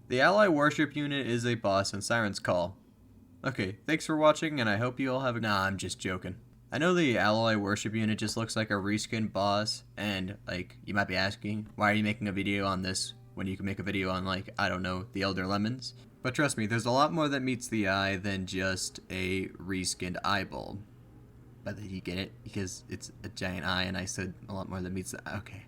The ally worship unit is a boss in Sirens Call. Okay, thanks for watching, and I hope you all have a— Nah, I'm just joking. I know the ally worship unit just looks like a reskinned boss, and, like, you might be asking, why are you making a video on this when you can make a video on, like, I don't know, the Elder Lemons? But trust me, there's a lot more that meets the eye than just a reskinned eye bulb. But you get it? Because it's a giant eye, and I said a lot more than meets the eye. Okay.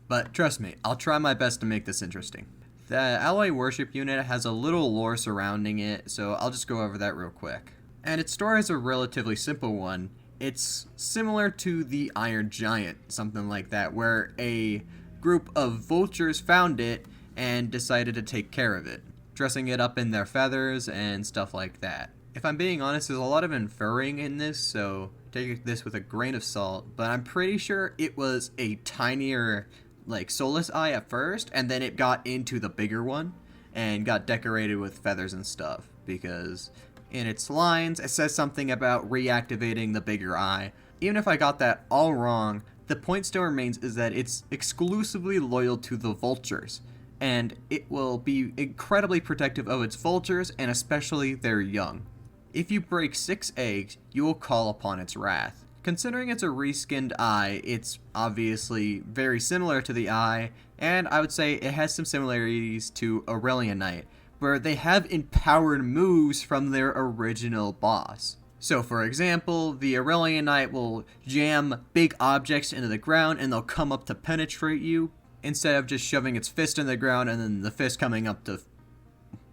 But trust me, I'll try my best to make this interesting. The ally worship unit has a little lore surrounding it, so I'll just go over that real quick. And its story is a relatively simple one. It's similar to the Iron Giant, something like that, where a group of vultures found it and decided to take care of it, dressing it up in their feathers and stuff like that. If I'm being honest, there's a lot of inferring in this, so take this with a grain of salt, but I'm pretty sure it was a tinier, like, soulless eye at first, and then it got into the bigger one and got decorated with feathers and stuff, because in its lines it says something about reactivating the bigger eye. Even if I got that all wrong, the point still remains is that it's exclusively loyal to the vultures, and it will be incredibly protective of its vultures, and especially their young. If you break 6 eggs, you will call upon its wrath. Considering it's a reskinned eye, it's obviously very similar to the eye, and I would say it has some similarities to Aurelian Knight, where they have empowered moves from their original boss. So for example, the Aurelian Knight will jam big objects into the ground and they'll come up to penetrate you, instead of just shoving its fist in the ground and then the fist coming up to—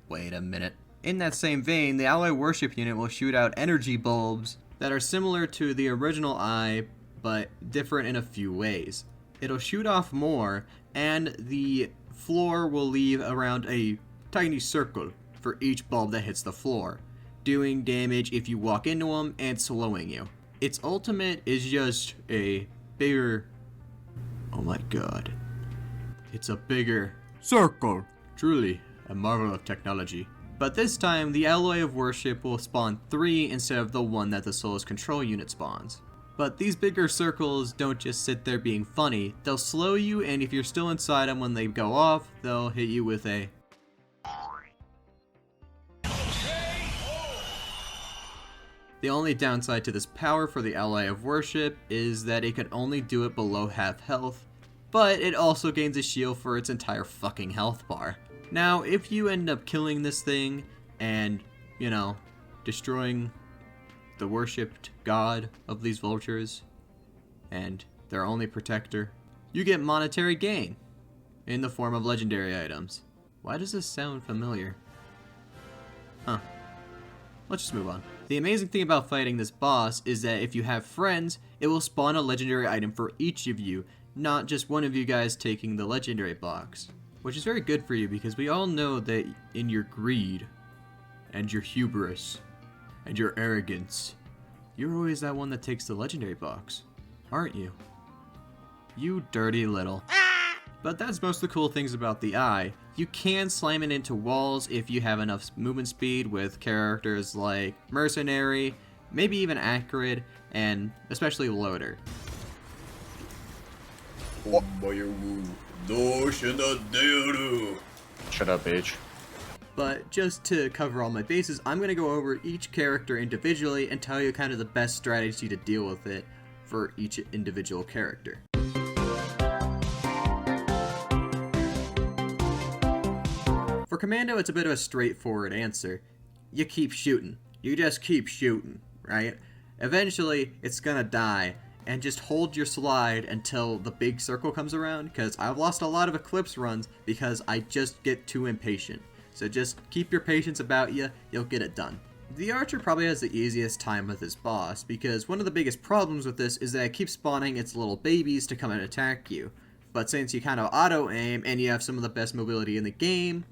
Wait a minute. In that same vein, the ally worship unit will shoot out energy bulbs that are similar to the original eye, but different in a few ways. It'll shoot off more, and the floor will leave around a tiny circle for each bulb that hits the floor, doing damage if you walk into them and slowing you. Its ultimate is just a bigger— Oh my god. It's a bigger circle. Truly a marvel of technology. But this time, the Alloy of Worship will spawn 3 instead of the 1 that the Soulless Control unit spawns. But these bigger circles don't just sit there being funny, they'll slow you, and if you're still inside them when they go off, they'll hit you with a— The only downside to this power for the Ally of Worship is that it can only do it below half health, but it also gains a shield for its entire fucking health bar. Now, if you end up killing this thing and, you know, destroying the worshipped god of these vultures and their only protector, you get monetary gain in the form of legendary items. Why does this sound familiar? Huh. Let's just move on. The amazing thing about fighting this boss is that if you have friends, it will spawn a legendary item for each of you, not just one of you guys taking the legendary box. Which is very good for you, because we all know that in your greed, and your hubris, and your arrogance, you're always that one that takes the legendary box, aren't you? You dirty little. But that's most of the cool things about the eye. You can slam it into walls if you have enough movement speed with characters like Mercenary, maybe even Accurate, and especially Loader. Shut up, bitch. But just to cover all my bases, I'm going to go over each character individually and tell you kind of the best strategy to deal with it for each individual character. For Commando, it's a bit of a straightforward answer. You keep shooting. You just keep shooting, right? Eventually, it's gonna die, and just hold your slide until the big circle comes around, because I've lost a lot of Eclipse runs because I just get too impatient. So just keep your patience about you, you'll get it done. The Archer probably has the easiest time with this boss, because one of the biggest problems with this is that it keeps spawning its little babies to come and attack you. But since you kind of auto-aim, and you have some of the best mobility in the game,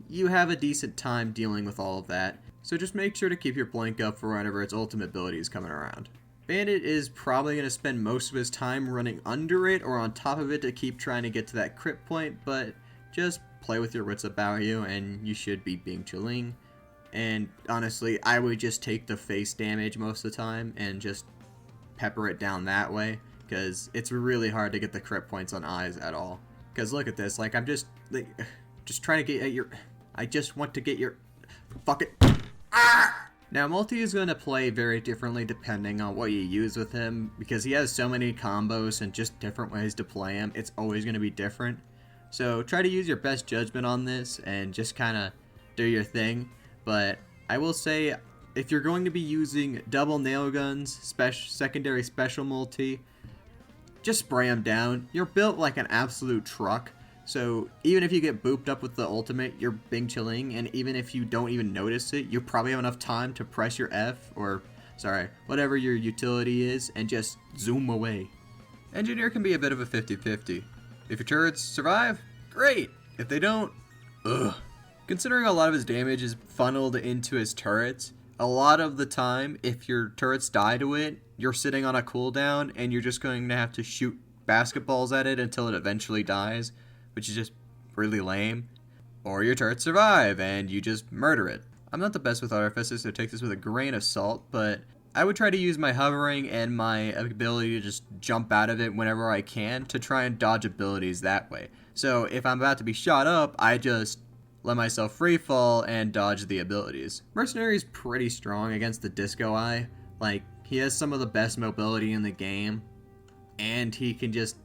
you have a decent time dealing with all of that, so just make sure to keep your blink up for whenever its ultimate ability is coming around. Bandit is probably going to spend most of his time running under it or on top of it to keep trying to get to that crit point, but just play with your wits about you and you should be being chilling. And honestly, I would just take the face damage most of the time and just pepper it down that way, because it's really hard to get the crit points on eyes at all. Because look at this, like I'm just trying to get at your— I just want to get your... Fuck it. Now, multi is going to play very differently depending on what you use with him, because he has so many combos and just different ways to play him. It's always going to be different. So try to use your best judgment on this and just kind of do your thing. But I will say, if you're going to be using double nail guns, secondary special multi, just spray them down. You're built like an absolute truck. So even if you get booped up with the ultimate, you're Bing chilling, and even if you don't even notice it, you probably have enough time to press your F, or, sorry, whatever your utility is, and just zoom away. Engineer can be a bit of a 50-50. If your turrets survive, great. If they don't, ugh. Considering a lot of his damage is funneled into his turrets, a lot of the time, if your turrets die to it, you're sitting on a cooldown, and you're just going to have to shoot basketballs at it until it eventually dies, which is just really lame. Or your turrets survive, and you just murder it. I'm not the best with artifices, so take this with a grain of salt, but I would try to use my hovering and my ability to just jump out of it whenever I can to try and dodge abilities that way. So if I'm about to be shot up, I just let myself free fall and dodge the abilities. Mercenary is pretty strong against the Disco Eye. Like, he has some of the best mobility in the game, and he can just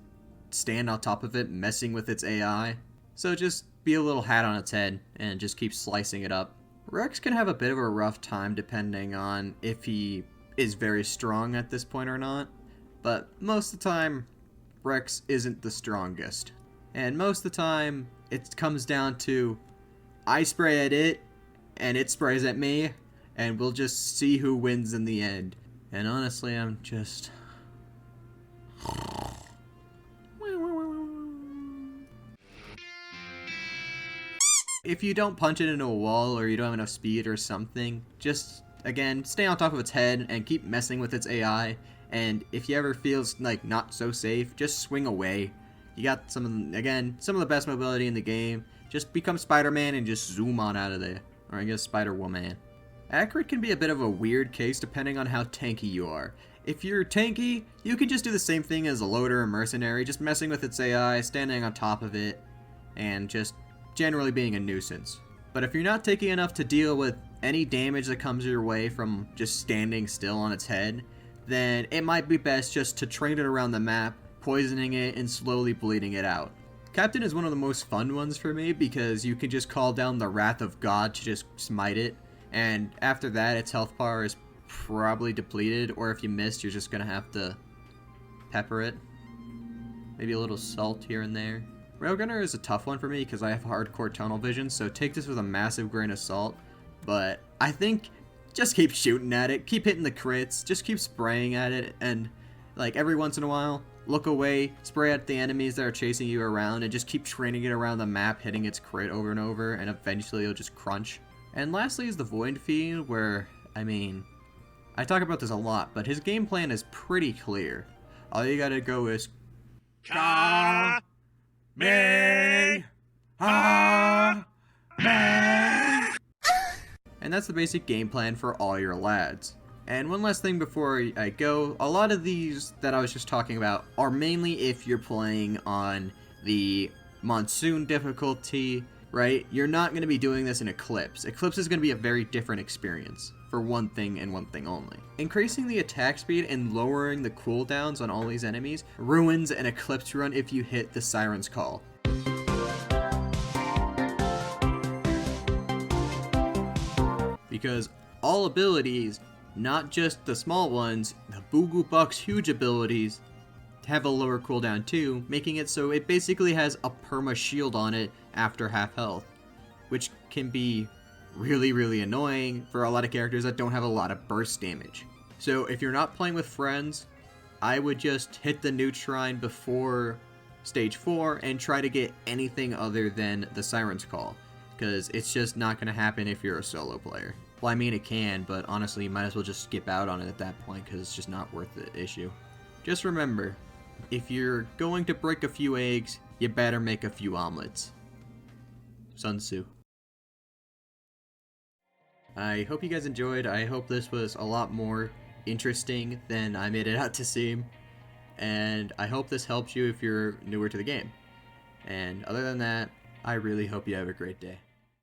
stand on top of it, messing with its AI. So just be a little hat on its head and just keep slicing it up. Rex can have a bit of a rough time depending on if he is very strong at this point or not, but most of the time Rex isn't the strongest. And most of the time it comes down to I spray at it and it sprays at me, and we'll just see who wins in the end. And honestly, I'm just... If you don't punch it into a wall or you don't have enough speed or something, just, again, stay on top of its head and keep messing with its AI. And if you ever feels like not so safe, just swing away. You got some of the best mobility in the game. Just become Spider-Man and just zoom on out of there. Or I guess Spider-Woman. Accurate can be a bit of a weird case depending on how tanky you are. If you're tanky, you can just do the same thing as a loader or mercenary, just messing with its AI, standing on top of it, and just generally being a nuisance. But if you're not taking enough to deal with any damage that comes your way from just standing still on its head, then it might be best just to train it around the map, poisoning it and slowly bleeding it out. Captain is one of the most fun ones for me because you can just call down the Wrath of God to just smite it, and after that its health bar is probably depleted, or if you missed, you're just gonna have to pepper it. Maybe a little salt here and there. Railgunner is a tough one for me because I have hardcore tunnel vision, so take this with a massive grain of salt. But I think just keep shooting at it, keep hitting the crits, just keep spraying at it, and like every once in a while, look away, spray at the enemies that are chasing you around, and just keep training it around the map, hitting its crit over and over, and eventually it'll just crunch. And lastly is the Void Fiend, where, I mean, I talk about this a lot, but his game plan is pretty clear. All you gotta go is Ka Me Ha Me. And that's the basic game plan for all your lads. And one last thing before I go, a lot of these that I was just talking about are mainly if you're playing on the Monsoon difficulty, right? You're not going to be doing this in Eclipse. Eclipse is going to be a very different experience for one thing and one thing only. Increasing the attack speed and lowering the cooldowns on all these enemies ruins an Eclipse run if you hit the Sirens call. Because all abilities, not just the small ones, the Boo Buck's huge abilities, have a lower cooldown too, making it so it basically has a perma shield on it after half health, which can be really, really annoying for a lot of characters that don't have a lot of burst damage. So if you're not playing with friends, I would just hit the Newt Shrine before stage 4 and try to get anything other than the Siren's Call, because it's just not going to happen if you're a solo player. Well, I mean it can, but honestly you might as well just skip out on it at that point because it's just not worth the issue. Just remember, if you're going to break a few eggs, you better make a few omelets. Sun Tzu. I hope you guys enjoyed. I hope this was a lot more interesting than I made it out to seem. And I hope this helps you if you're newer to the game. And other than that, I really hope you have a great day.